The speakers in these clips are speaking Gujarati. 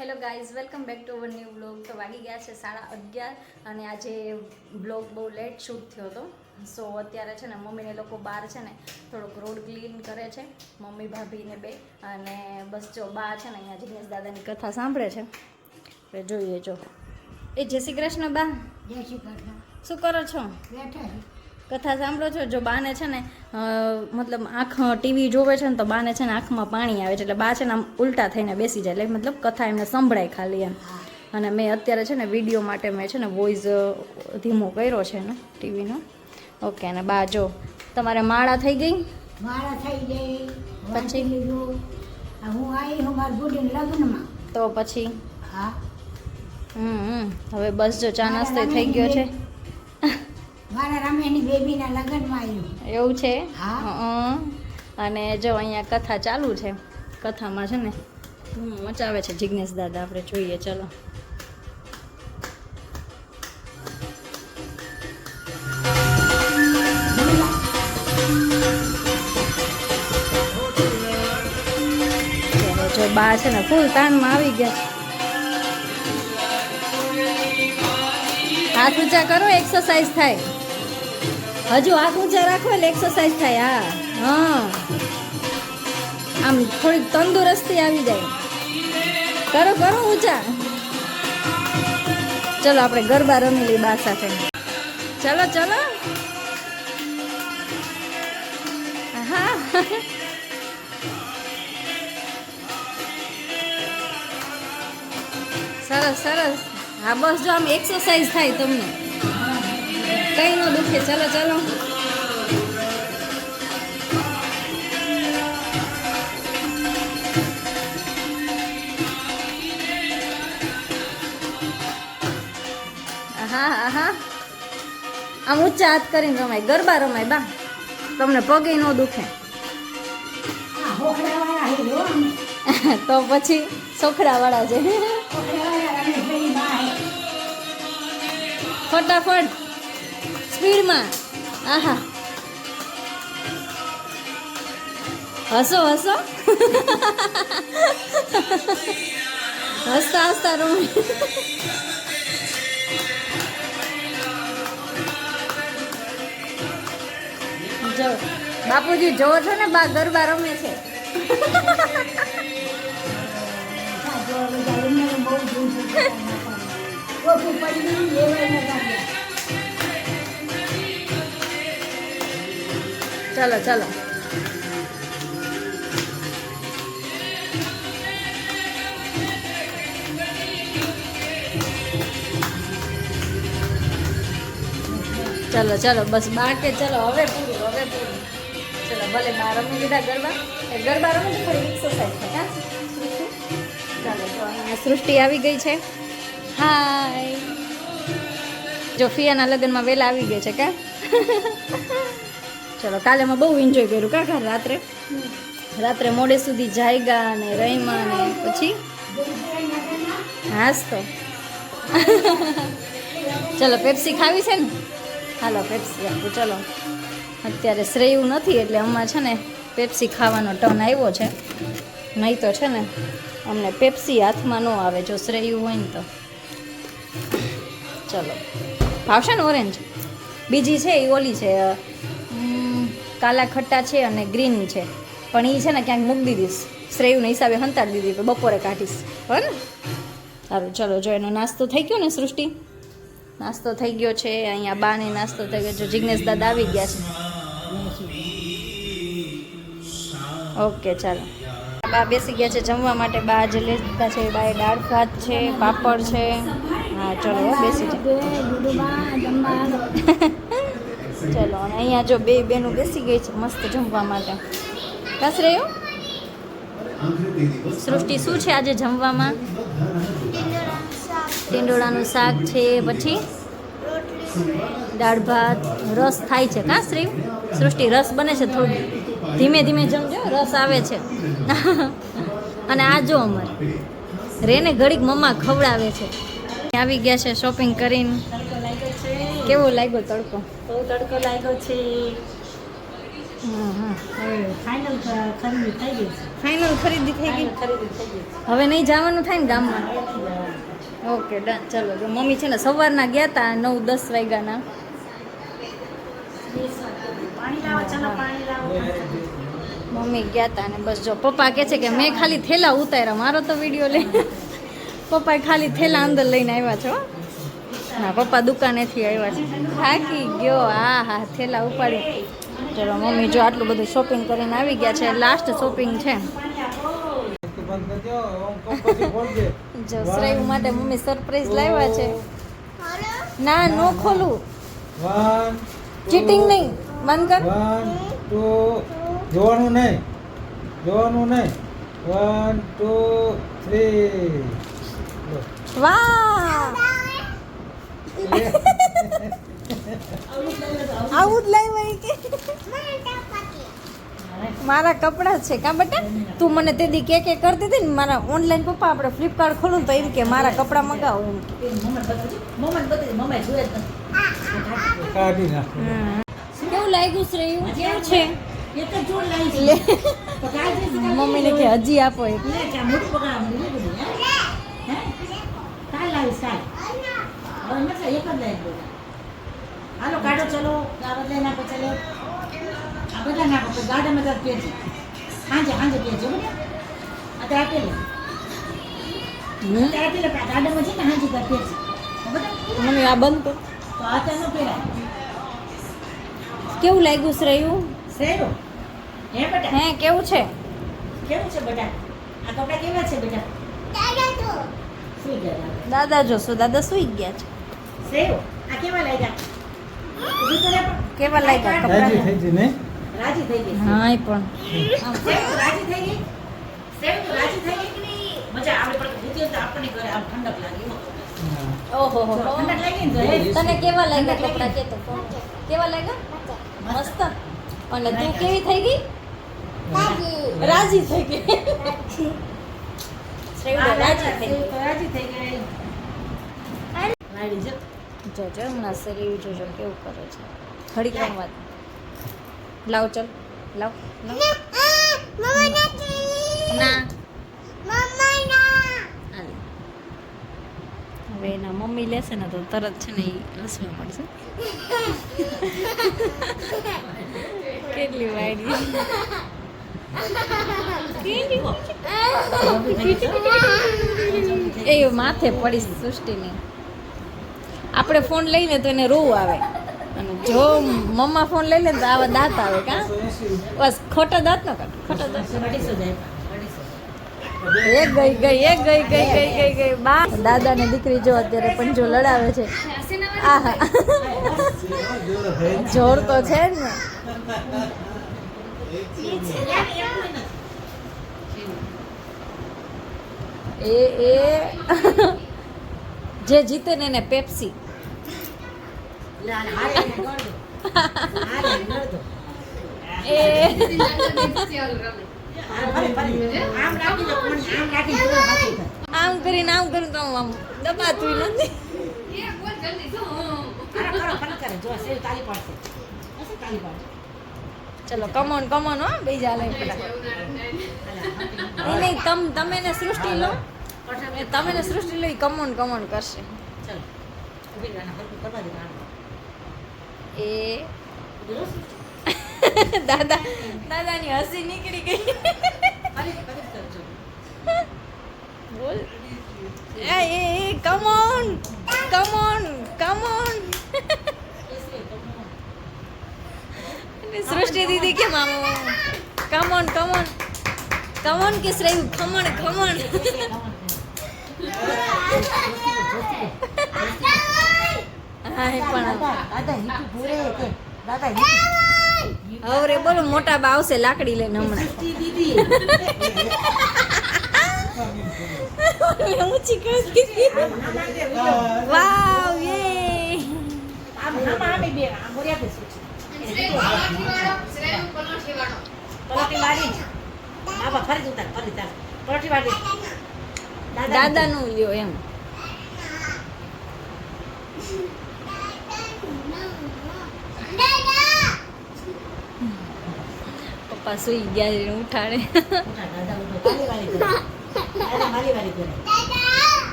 Hello guys, welcome back to our new blog. તો વાગી ગયા છે 11:30 અને આજે બ્લોગ બહુ લેટ શૂટ થયો હતો. સો અત્યારે છે ને મમ્મીને લોકો બહાર છે ને થોડોક રોડ ક્લીન કરે છે, મમ્મી ભાભીને બે. અને બસ જો બા છે ને અહીંયા જિગ્નેશ દાદાની કથા સાંભળે છે. એટલે જોઈએ જો. એ જય શ્રી કૃષ્ણ બા. જય શ્રી કૃષ્ણ. શું કરો છો? બેઠા કથા સાંભળો છો? જો બાને છે ને મતલબ આંખ ટીવી જોવે છે ને તો બાને છે ને આંખમાં પાણી આવે છે, એટલે બા છે ને આમ ઉલટા થઈને બેસી જાય, એટલે મતલબ કથા એમને સંભળાય ખાલી એમ. અને મેં અત્યારે છે ને વિડીયો માટે મેં છે ને વોઇસ ધીમો કર્યો છે ને ટીવીનો. ઓકે. અને બા જો તમારે માળા થઈ ગઈ? મારા થઈ ગઈ પછી? લીધું. હું આવી હું મારા બુઢીના લગ્નમાં. તો પછી હા હવે બસ જો ચા નાસ્તો થઈ ગયો છે. મારા રમેશની બેબીના લગ્નમાં આવ્યું. એવું છે? હા. અને જો અહીંયા કથા ચાલુ છે. કથામાં છે ને મચાવે છે જિગ્નેશ દાદા. આપણે જોઈએ ચલો. જો બા છે ને ફૂલ તાનમાં આવી ગયા છે. હાથ ઊંચા કરો, એક્સરસાઇઝ થાય. હજુ હાથ ઊંચા રાખો એટલે એક્સરસાઇઝ થાય. હા, આમ થોડીક તંદુરસ્તી આવી જાય. કરો કરો ઊંચા. ચલો આપણે ગરબા રમી લઈએ બા સાથે. ચલો ચલો. હા સરસ સરસ. હા બસ જો આમ એક્સરસાઇઝ થાય, તમને કઈ ન દુખે. ચલો ચલો. હા હા, આમ ઊંચા હાથ કરીને રમાય, ગરબા રમાય બા. તમને પગે ન દુખે. આ હોખડાવાળા હે જો અમે. તો પછી સોખડાવાળા છે. હોખડાવાળા રમેશભાઈની બા હે. ફટાફટ સ્પીડમાં. આહા, હસો હસો. હસતા હસતા રમે. જો બાપુજી જોવો છો ને બા ગરબા રમે છે. આ જો બધા એમને બહુ દૂર છે. કોફી પડી લેવાય ન ગાડી. ચલો ચલો. ચલો ચલો બસ બા કે ચલો હવે પૂરું, હવે પૂરું. ચલો ભલે બા રમી લીધા ગરબા. એ ગરબા રમે તો થોડી એક્સરસાઇઝ થાય. હા ચાલો. તો અહીંયા સૃષ્ટિ આવી ગઈ છે. હાય. જો ફિયાના લગ્નમાં વહેલા આવી ગઈ છે કા. ચલો કાલે મેં બહુ એન્જોય કર્યું કાકા. રાત્રે મોડે સુધી જાયગા અને રહીમાં ને પછી હાસ તો. ચલો પેપ્સી ખાવી છે ને? હાલો પેપ્સી આપું. ચલો અત્યારે શ્રેયું નથી એટલે અમારે છે ને પેપ્સી ખાવાનો ટર્ન આવ્યો છે. નહીં તો છે ને અમને પેપ્સી હાથમાં ન આવે જો શ્રેયું હોય ને તો. ચલો ભાવશે ને ઓરેન્જ? બીજી છે એ ઓલી છે, કાલા ખટ્ટા છે અને ગ્રીન છે, પણ એ છે ને ક્યાંક મૂકી દીધીશ. શ્રેયુના હિસાબે હંતાડી દીધી, બપોરે કાઢીશ. બરાબર ને? સારું ચલો. જો એનો નાસ્તો થઈ ગયો ને સૃષ્ટિ? નાસ્તો થઈ ગયો છે. અહીંયા બાને નાસ્તો થઈ ગયો. જો જિગ્નેશ દાદા આવી ગયા છે. ઓકે ચાલો. બા બેસી ગયા છે જમવા માટે. બા જે લેતા છે બાએ દાળ ભાત છે, પાપડ છે. હા ચલો બેસી જાય. ચલો. અને અહીંયા જો બે બેનું બેસી ગઈ છે મસ્ત જમવા માટે. કાસ રહ્યું સૃષ્ટિ શું છે આજે જમવામાં? ટીંડોળાનું શાક છે, પછી દાળ ભાત, રસ થાય છે. કાં શ્રી સૃષ્ટિ રસ બને છે. થોડું ધીમે ધીમે જમજો, રસ આવે છે. અને આ જો અમારે રેને ઘડીક મમ્મા ખવડાવે છે. આવી ગયા છે શોપિંગ કરીને. કેવો લાગ્યો તડકો? બહુ તડકો લાગ્યો છે. હવે ફાઇનલ ખરીદી થઈ ગઈ છે. ફાઇનલ ખરીદી થઈ ગઈ. ફાઇનલ ખરીદી થઈ ગઈ છે. હવે નહીં જવાનું થાય ને ગામમાં. હા, એટલે જવાનું. Okay done. ચલો જો મમ્મી છે ને સવારના ગયા હતા 9-10 વાગ્યાના. પાણી લાવો, ચાલો પાણી લાવો. મમ્મી ગયા હતા અને બસ જો પપ્પા કહે છે કે મેં ખાલી થેલા ઉતાર્યા, મારો તો વિડીયો લઈ. પપ્પાએ ખાલી થેલા અંદર લઈને આવ્યા છો. ના પપ્પા દુકાનેથી આવ્યા છે. થાકી ગયો. હા થેલા ઉપાડી. ચલો મમ્મી જો આટલું બધું શોપિંગ કરીને આવી ગયા છે. લાસ્ટ શોપિંગ છે. જો શ્રેય માટે મમ્મી સરપ્રાઈઝ લાવ્યા છે. ના નો ખોલું. ચીટિંગ નહીં. બંધ કર. 1 2 જોવાનું નહીં 1 2 3 વાહ આવું જ લાવ્યા કે મારા કપડાં છે કા બેટા. તું મને તે દી કે કરતી હતી ને મારા ઓનલાઈન પપ્પા આપણે ફ્લિપકાર્ટ ખોલું તો એમ કે મારા કપડાં મગાવો એમ. કાઢી નાખ કેવું લાગ્યું શ્રેયુ? કેવું છે? એક જ જોડ લાવી છે. લે તો કાંઈ જ નથી. મમ્મીને કે હજી આપો એક. લે, ચા મોટું બગાડવાનું નહીં બધું, હે? કાલ લાવીશ, કાલ. હવે નથી, એક જ લાવી દઉં. હાલો કાઢો, ચલો આ બદલાઈ નાખો, ચલો આ બધા નાખો તો ગાર્ડનમાં તાર પહેરજે. સાંજે પહેરજો બધા અત્યારે આપેલી અત્યારે આપેલી ગાર્ડનમાં છે ને સાંજે તાર પહેરજે બધા. મમ્મી આ બંધ કર. તો અત્યારે ન પહેરાય. કેવું લાગ્યું શ્રેયુ? સેરો હે બેટા, હે કેવું છે? કેવું છે બેટા? આ કપડાં કેવા છે બેટા? સુઈ ગયા દાદા જોશો. દાદા સુઈ ગયા છે. સેરો આ કેવા લાગ્યા? ઊભી કરે પણ. કેવા લાગ્યા રાજી કપડાં? થઈ ગઈ ને રાજી થઈ ગઈ. હા એ પણ સેવ તો રાજી થઈ ગઈ. સેવ તો રાજી થઈ ગઈ. મજા આવે પણ ઊતી તો આપણને ઘરે આમ ઠંડક લાગે એવો. ઓહો હો. ઠંડક લાગી ને તો હે. તને કેવા લાગ્યા કપડાં કે તો કેવા લાગ્યા? મસ્ત. અને તું કેવી થઈ ગઈ? રાજી થઈ ગઈ. શ્રેયુ રાજી થઈ ગઈ. રાજી થઈ ગઈ. વાડી જો. જોજો હમણાં શ્રેયુ જોજો કેવું કરે છે. ઘડી કામ વાત. લાવ ચલ લાવ ના હાલે. હવે એના મમ્મી લેશે ને તો તરત છે ને એ હસવા પડશે. કેટલી વાયડી. એ માથે પડી સૃષ્ટિની. આપણે ફોન લઈને તો એને રોવું આવે અને જો મમ્મા ફોન લઈ લે તો આવા દાંત આવે કા. બસ ખોટા દાંત ન કાઢ. ખોટા દાંત. અઢીસો જાય. ગઈ બા. દાદા ને દીકરી જો અત્યારે પણ જો લડાવે છે. આહા જોર તો છે જ ને. એ જે જીતે ને એને પેપ્સી. એ આમ કરીને તો આમ દબાતું નથી. ચલો કમોન હો બીજા લઈ નહીં તમે ને સૃષ્ટિ લો. તમે ને સૃષ્ટિ લો. કમોન કરશે. એ દાદાની હસી નીકળી ગઈ. બોલ. એ કમોન સૃષ્ટિ દીદી કેમ આમ કમોન કે શ્રેયુ ખમણ હા એ પણ હવે બોલો મોટા બા આવશે લાકડી લઈને હમણાં. ઊંચી કરી દીધી. વાવ યે. દાદાનું લ્યો એમ. પપ્પા સુઈ ગયા છે, ઉઠાડે. ઉઠા, દાદા ઉઠો. તાલી વાળી કરે. દાદા માલી વાળી કરે.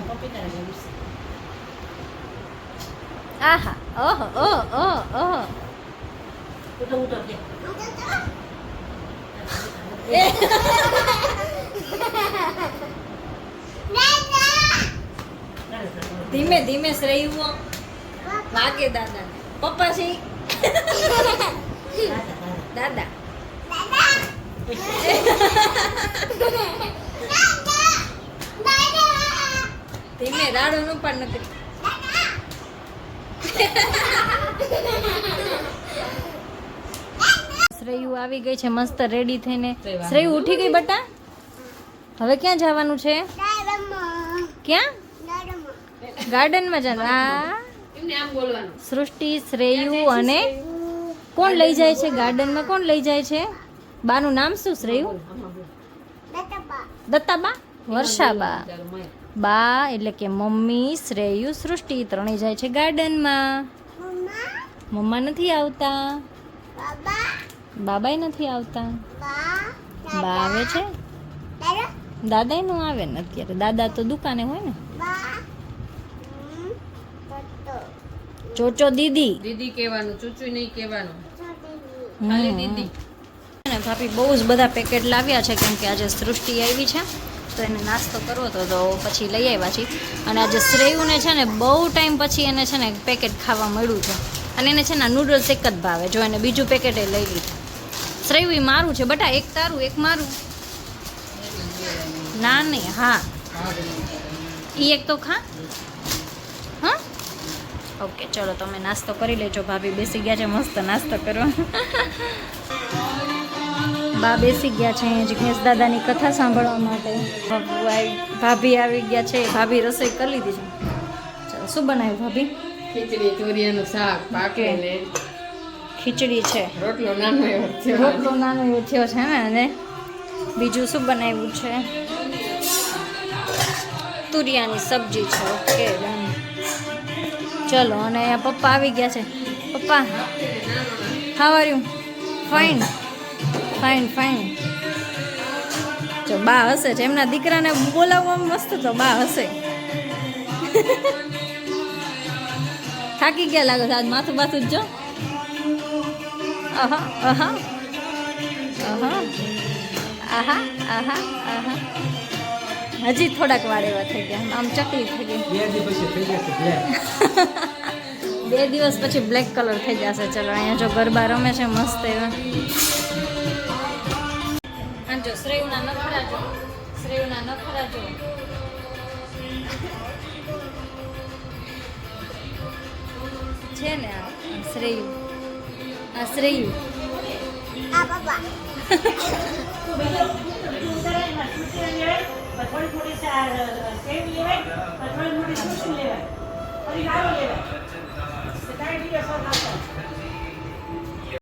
પપ્પી કરે છે. આહા ઓહો ઓહો ઓહો ઓહો. ઉઠો ઉઠો કે. ધીમે ધીમે શ્રેયુ વાગે દાદા પપ્પા છે દાદા. ધીમે રાડો નું પણ નથી. શ્રેયુ આવી ગઈ છે મસ્ત રેડી થઈને. શ્રેયુ ઉઠી ગઈ બટા. હવે ક્યાં જવાનું છે? ક્યાં? ગાર્ડનમાં જવાનું. સૃષ્ટિ, શ્રેયુ અને કોણ લઈ જાય છે ગાર્ડનમાં? કોણ લઈ જાય છે? બાનું નામ શું શ્રેયુ? દત્તાબા, વર્ષાબા. બા એટલે કે મમ્મી, શ્રેયુ, સૃષ્ટિ ત્રણેય જાય છે ગાર્ડનમાં. મમ્મા નથી આવતા, બાબાય નથી આવતા. બા આવે છે, દાદાય નું આવે ને અત્યારે. દાદા તો દુકાને હોય ને. ચોચો દીદી. દીદી કહેવાનું, ચૂચુ નહીં કહેવાનું. ખાલી દીદી. ભાભી બહુ જ બધા પેકેટ લાવ્યા છે કેમ કે આજે સૃષ્ટિ આવી છે તો એને નાસ્તો કરવો હતો તો પછી લઈ આવ્યા છીએ. અને આજે શ્રેયુને છે ને બહુ ટાઈમ પછી એને છે ને પેકેટ ખાવા મળ્યું છે અને એને છે ને નૂડલ્સ એક જ ભાવે. જો એને બીજું પેકેટ લઈ લીધું. શ્રેયુ ઈ મારું છે બટા, એક તારું એક મારું. ના નહીં, હા ઈ એક તો ખા. હા ઓકે ચલો તમે નાસ્તો કરી લેજો. ભાભી બેસી ગયા છે મસ્ત નાસ્તો કરવા. બા બેસી ગયા છે જિગ્નેશ દાદાની કથા સાંભળવા માટે. ભાભી આવી ગયા છે. ભાભી રસોઈ કરી લીધી છે. ચાલો શું બનાવ્યું ભાભી? ખીચડી, તુરિયાનું શાક, ભાખરી ને ખીચડી છે, રોટલો નાનો એવો થયો. રોટલો નાનો એવો થયો છે ને. અને બીજું શું બનાવ્યું છે? તુરિયાની સબ્જી છે. Okay done. ચલો અને અહીંયા પપ્પા આવી ગયા છે. પપ્પા how are you? Fine fine fine. જો બા હશે છે. એમના દીકરાને બોલાવવામાં મસ્ત તો બા હશે. થાકી ગયા લાગો આજ માથું બાથું જ જો. આહા આહા આહા આહા આહા આહા. હજી થોડાક વાર એવા થઈ ગયા. આમ ચકલી થઈ ગઈ. 2 દિવસ પછી થઈ જશે બ્લેક. 2 દિવસ પછી બ્લેક કલર થઈ જશે. ચલો અહીંયા જો ગરબા રમે છે મસ્ત એવા. હા જો શ્રેયુના નખરા જો. શ્રેયુના નખરા જો. છે ને આ શ્રેયુ. આ શ્રેયુ. થોડી થોડી સેવ લેવાય, થોડી મોટી સુસી લેવાય, પછી ગાળો લેવાય. તારી વિડીયો સોલ આવતા